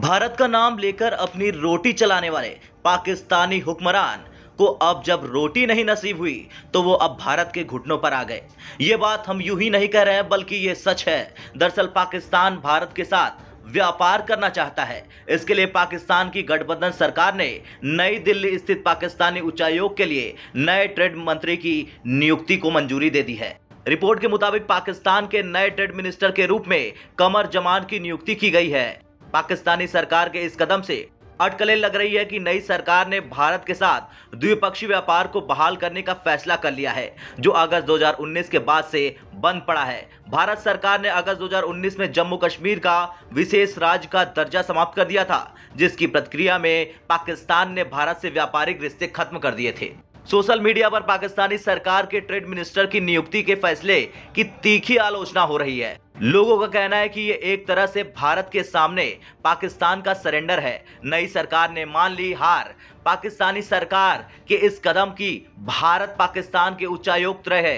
भारत का नाम लेकर अपनी रोटी चलाने वाले पाकिस्तानी हुक्मरान को अब जब रोटी नहीं नसीब हुई तो वो अब भारत के घुटनों पर आ गए। ये बात हम यूं ही नहीं कह रहे हैं बल्कि ये सच है। दरअसल पाकिस्तान भारत के साथ व्यापार करना चाहता है। इसके लिए पाकिस्तान की गठबंधन सरकार ने नई दिल्ली स्थित पाकिस्तानी उच्चायोग के लिए नए ट्रेड मंत्री की नियुक्ति को मंजूरी दे दी है। रिपोर्ट के मुताबिक पाकिस्तान के नए ट्रेड मिनिस्टर के रूप में कमर जमान की नियुक्ति की गई है। पाकिस्तानी सरकार के इस कदम से अटकलें लग रही है कि नई सरकार ने भारत के साथ द्विपक्षीय व्यापार को बहाल करने का फैसला कर लिया है, जो अगस्त 2019 के बाद से बंद पड़ा है। भारत सरकार ने अगस्त 2019 में जम्मू कश्मीर का विशेष राज्य का दर्जा समाप्त कर दिया था, जिसकी प्रतिक्रिया में पाकिस्तान ने भारत से व्यापारिक रिश्ते खत्म कर दिए थे। सोशल मीडिया पर पाकिस्तानी सरकार के ट्रेड मिनिस्टर की नियुक्ति के फैसले की तीखी आलोचना हो रही है। लोगों का कहना है कि ये एक तरह से भारत के सामने पाकिस्तान का सरेंडर है। नई सरकार ने मान ली हार। पाकिस्तानी सरकार के इस कदम की भारत पाकिस्तान के उच्चायुक्त रहे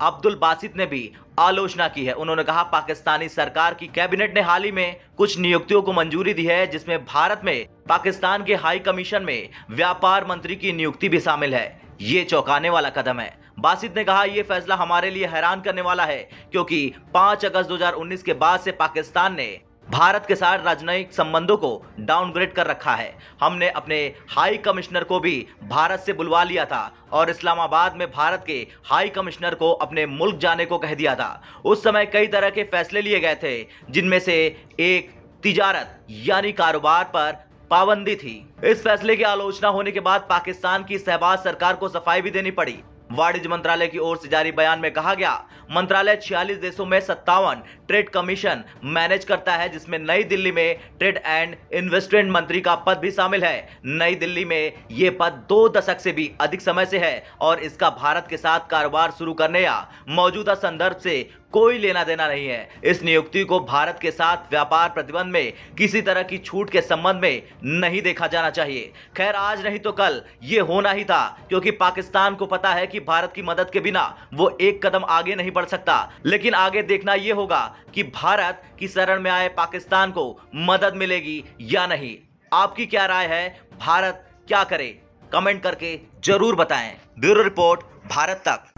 अब्दुल बासित ने भी आलोचना की है। उन्होंने कहा, पाकिस्तानी सरकार की कैबिनेट ने हाल ही में कुछ नियुक्तियों को मंजूरी दी है, जिसमें भारत में पाकिस्तान के हाई कमीशन में व्यापार मंत्री की नियुक्ति भी शामिल है। ये चौंकाने वाला कदम है। बासित ने कहा, यह फैसला हमारे लिए हैरान करने वाला है क्योंकि 5 अगस्त 2019 के बाद से पाकिस्तान ने भारत के साथ राजनयिक संबंधों को डाउनग्रेड कर रखा है। हमने अपने हाई कमिश्नर को भी भारत से बुलवा लिया था और इस्लामाबाद में भारत के हाई कमिश्नर को अपने मुल्क जाने को कह दिया था। उस समय कई तरह के फैसले लिए गए थे, जिनमें से एक तिजारत यानी कारोबार पर पाबंदी थी। इस फैसले की आलोचना होने के बाद पाकिस्तान की शहबाज सरकार को सफाई भी देनी पड़ी। वाणिज्य मंत्रालय की ओर से जारी बयान में कहा गया, मंत्रालय 46 देशों में 57 ट्रेड कमीशन मैनेज करता है, जिसमें नई दिल्ली में ट्रेड एंड इन्वेस्टमेंट मंत्री का पद भी शामिल है। नई दिल्ली में यह पद 2 दशक से भी अधिक समय से है और इसका भारत के साथ कारोबार शुरू करने या मौजूदा संदर्भ से कोई लेना देना नहीं है। इस नियुक्ति को भारत के साथ व्यापार प्रतिबंध में किसी तरह की छूट के संबंध में नहीं देखा जाना चाहिए। खैर, आज नहीं तो कल ये होना ही था, क्योंकि पाकिस्तान को पता है कि भारत की मदद के बिना वो एक कदम आगे नहीं बढ़ सकता। लेकिन आगे देखना यह होगा कि भारत की शरण में आए पाकिस्तान को मदद मिलेगी या नहीं। आपकी क्या राय है? भारत क्या करे? कमेंट करके जरूर बताएं। ब्यूरो रिपोर्ट, भारत तक।